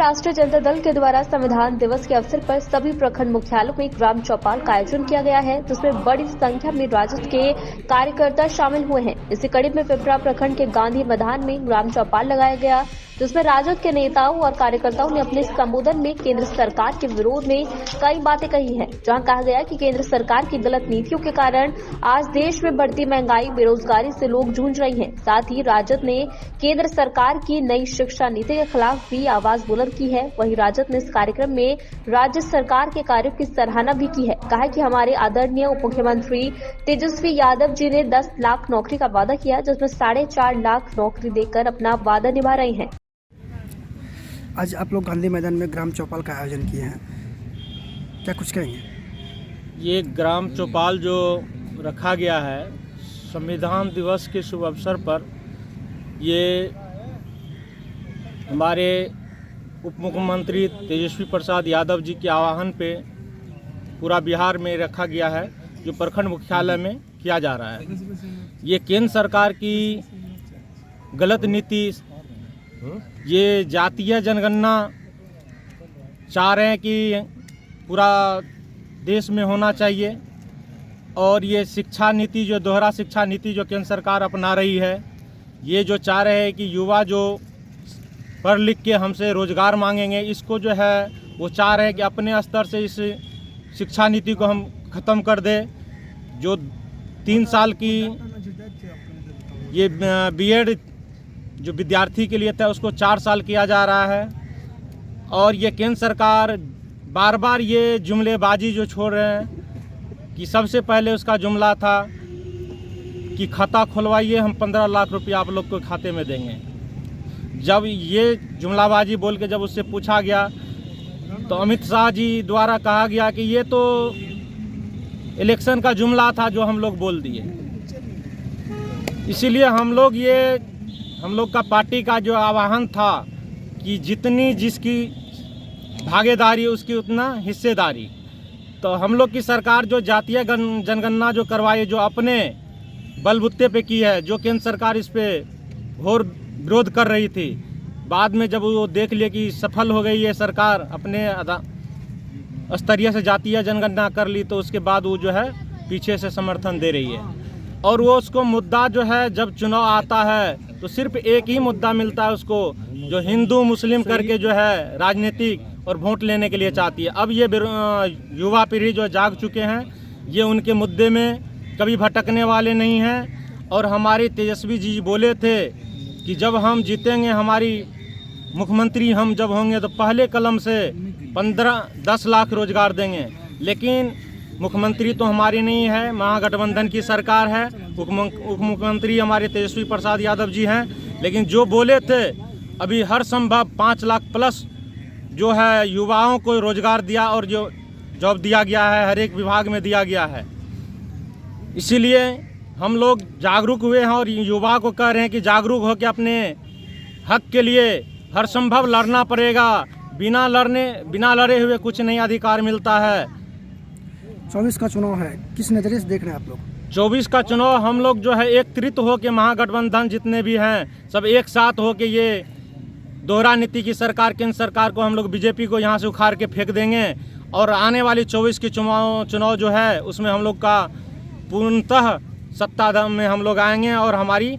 राष्ट्रीय जनता दल के द्वारा संविधान दिवस के अवसर पर सभी प्रखंड मुख्यालयों में ग्राम चौपाल का आयोजन किया गया है, जिसमें बड़ी संख्या में राजद के कार्यकर्ता शामिल हुए हैं। इसी कड़ी में पिपरा प्रखंड के गांधी मैदान में ग्राम चौपाल लगाया गया, जिसमें राजद के नेताओं और कार्यकर्ताओं ने अपने संबोधन में केंद्र सरकार के विरोध में कई बातें कही हैं, जहां कहा गया कि केंद्र सरकार की गलत नीतियों के कारण आज देश में बढ़ती महंगाई, बेरोजगारी से लोग जूझ रहे हैं। साथ ही राजद ने केंद्र सरकार की नई शिक्षा नीति के खिलाफ भी आवाज बुलंद की है। वहीं राजद ने इस कार्यक्रम में राज्य सरकार के कार्यों की सराहना भी की है। कहा कि हमारे आदरणीय उप मुख्यमंत्री तेजस्वी यादव जी ने 10 लाख नौकरी का वादा किया, जिसमें 4.5 लाख नौकरी देकर अपना वादा निभा रहे हैं। आज आप लोग गांधी मैदान में ग्राम चौपाल का आयोजन किए हैं, क्या कुछ कहेंगे? ये ग्राम चौपाल जो रखा गया है संविधान दिवस के शुभ अवसर पर, ये हमारे उप मुख्यमंत्री तेजस्वी प्रसाद यादव जी के आह्वान पे पूरा बिहार में रखा गया है, जो प्रखंड मुख्यालय में किया जा रहा है। ये केंद्र सरकार की गलत नीति, ये जातीय जनगणना चाह रहे हैं कि पूरा देश में होना चाहिए, और ये शिक्षा नीति जो दोहरा शिक्षा नीति जो केंद्र सरकार अपना रही है, ये जो चाह रहे हैं कि युवा जो पढ़ लिख के हमसे रोजगार मांगेंगे, इसको जो है वो चाह रहे हैं कि अपने स्तर से इस शिक्षा नीति को हम ख़त्म कर दें। जो 3 साल की ये बीएड जो विद्यार्थी के लिए था उसको 4 साल किया जा रहा है, और ये केंद्र सरकार बार बार ये जुमलेबाजी जो छोड़ रहे हैं कि सबसे पहले उसका जुमला था कि खाता खुलवाइए, हम 15 लाख रुपया आप लोग को खाते में देंगे। जब ये जुमलाबाजी बोल के जब उससे पूछा गया तो अमित शाह जी द्वारा कहा गया कि ये तो इलेक्शन का जुमला था जो हम लोग बोल दिए। इसीलिए हम लोग का पार्टी का जो आह्वान था कि जितनी जिसकी भागीदारी उसकी उतना हिस्सेदारी। तो हम लोग की सरकार जो जातीय जनगणना जो करवाई, जो अपने बलबूते पे की है, जो केंद्र सरकार इस पे घोर विरोध कर रही थी, बाद में जब वो देख लिए कि सफल हो गई है सरकार, अपने स्तरीय से जातीय जनगणना कर ली, तो उसके बाद वो जो है पीछे से समर्थन दे रही है। और वो उसको मुद्दा जो है जब चुनाव आता है तो सिर्फ एक ही मुद्दा मिलता है उसको, जो हिंदू मुस्लिम करके जो है राजनीतिक और वोट लेने के लिए चाहती है। अब ये युवा पीढ़ी जो जाग चुके हैं, ये उनके मुद्दे में कभी भटकने वाले नहीं हैं। और हमारे तेजस्वी जी बोले थे कि जब हम जीतेंगे, हमारी मुख्यमंत्री हम जब होंगे, तो पहले कलम से 15-10 लाख रोजगार देंगे। लेकिन मुख्यमंत्री तो हमारी नहीं है, महागठबंधन की सरकार है, उप मुख्यमंत्री हमारे तेजस्वी प्रसाद यादव जी हैं। लेकिन जो बोले थे अभी हर संभव 5 लाख प्लस जो है युवाओं को रोजगार दिया, और जो जॉब दिया गया है हर एक विभाग में दिया गया है। इसीलिए हम लोग जागरूक हुए हैं और युवा को कह रहे हैं कि जागरूक होकर अपने हक के लिए हर संभव लड़ना पड़ेगा। बिना लड़े हुए कुछ नहीं अधिकार मिलता है। 24 का चुनाव है, किस नज़रिए से देख रहे हैं आप लोग? 24 का चुनाव हम लोग जो है एकत्रित हो के, महागठबंधन जितने भी हैं सब एक साथ हो के, ये दोहरा नीति की सरकार, केंद्र सरकार को हम लोग बीजेपी को यहाँ से उखाड़ के फेंक देंगे। और आने वाली 24 के चुनाव जो है उसमें हम लोग का पूर्णतः सत्ता में हम लोग आएंगे और हमारी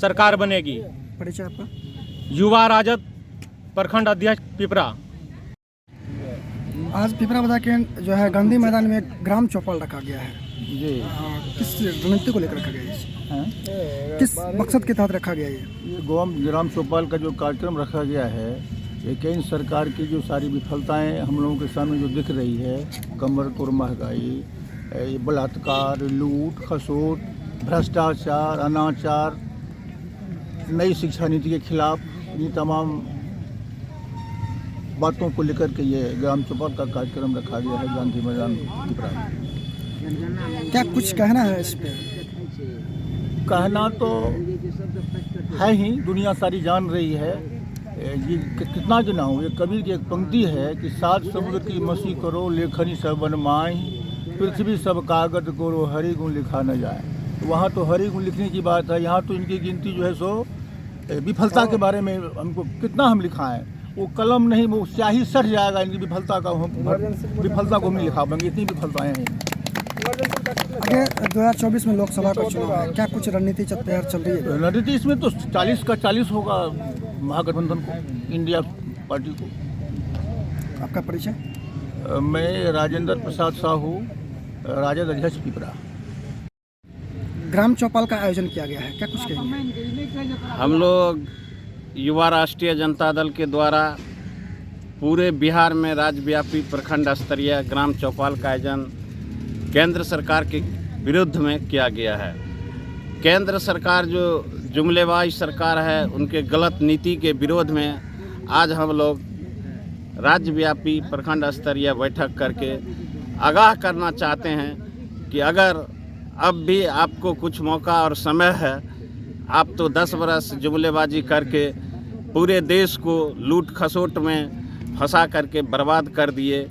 सरकार बनेगी। परिचय आपका? युवा राजद प्रखंड अध्यक्ष पिपरा। आज पिपरा बाजार के जो है गांधी मैदान में ग्राम चौपाल रखा गया है जी। किस रणनीति को लेकर रखा गया है, किस मकसद के तहत रखा गया है? ये ग्राम चौपाल का जो कार्यक्रम रखा गया है, ये केंद्र सरकार की जो सारी विफलताएं हम लोगों के सामने जो दिख रही है, कमर तोड़ महंगाई, बलात्कार, लूट खसोट, भ्रष्टाचार, अनाचार, नई शिक्षा नीति के खिलाफ, ये तमाम बातों को लेकर के ये ग्राम चौपाल का कार्यक्रम रखा गया है गांधी मैदान पिपरा में। क्या कुछ कहना है इस पे? कहना तो है ही, दुनिया सारी जान रही है। ये कितना गिना हो, ये कबीर की एक पंक्ति है कि 7 समुद्र की मसी करो, लेखनी सब बनमाई, पृथ्वी सब कागज करो, हरि गुण लिखा न जाए। तो वहाँ तो हरि गुण लिखने की बात है, यहाँ तो इनकी गिनती जो है सो विफलता के बारे में हमको कितना हम लिखाएं। वो कलम नहीं, वो स्याही सट जाएगा इनकी विफलता का, विफलता को हम नहीं लिखा पाएंगे, इतनी विफलताएं हैं। आगे 2024 में लोकसभा का चुनाव है, क्या कुछ रणनीति तैयार चल रही है? रणनीति इसमें तो 40 का 40 होगा महागठबंधन को, इंडिया पार्टी को। आपका परिचय? मैं राजेंद्र प्रसाद साहू, राजद अध्यक्ष पिपरा। ग्राम चौपाल का आयोजन किया गया है, क्या कुछ कहेंगे? हम लोग युवा राष्ट्रीय जनता दल के द्वारा पूरे बिहार में राज्यव्यापी प्रखंड स्तरीय ग्राम चौपाल का आयोजन केंद्र सरकार के विरुद्ध में किया गया है। केंद्र सरकार जो जुमलेबाज सरकार है, उनके गलत नीति के विरोध में आज हम लोग राज्यव्यापी प्रखंड स्तरीय बैठक करके आगाह करना चाहते हैं कि अगर अब भी आपको कुछ मौका और समय है, आप तो 10 बरस जुमलेबाजी करके पूरे देश को लूट खसोट में फंसा करके बर्बाद कर दिए।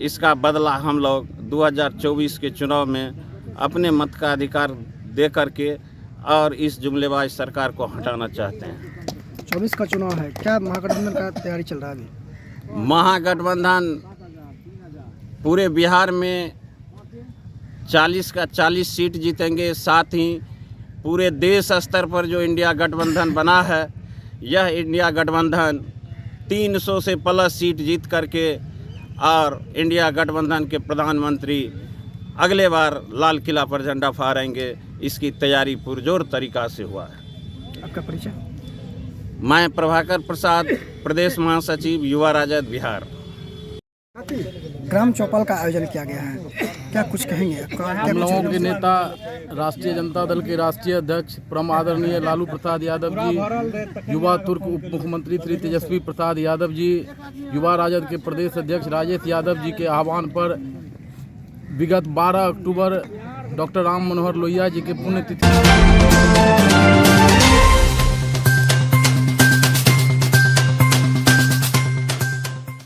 इसका बदला हम लोग 2024 के चुनाव में अपने मत का अधिकार दे करके और इस जुमलेबाज सरकार को हटाना चाहते हैं। 24 का चुनाव है, क्या महागठबंधन का तैयारी चल रहा है अभी? महागठबंधन पूरे बिहार में 40 का 40 सीट जीतेंगे। साथ ही पूरे देश स्तर पर जो इंडिया गठबंधन बना है, यह इंडिया गठबंधन 300 से प्लस सीट जीत करके और इंडिया गठबंधन के प्रधानमंत्री अगले बार लाल किला पर झंडा फहराएंगे। इसकी तैयारी पुरजोर तरीका से हुआ है। आपका परिचय? मैं प्रभाकर प्रसाद, प्रदेश महासचिव युवा राजद बिहार। ग्राम चौपाल का आयोजन किया गया है, क्या कुछ कहेंगे? हम लोगों के नेता राष्ट्रीय जनता दल के राष्ट्रीय अध्यक्ष परम आदरणीय लालू प्रसाद यादव जी, युवा तुर्क उप मुख्यमंत्री श्री तेजस्वी प्रसाद यादव जी, युवा राजद के प्रदेश अध्यक्ष राजेश यादव जी के आह्वान पर विगत 12 अक्टूबर डॉक्टर राम मनोहर लोहिया जी के पुण्यतिथि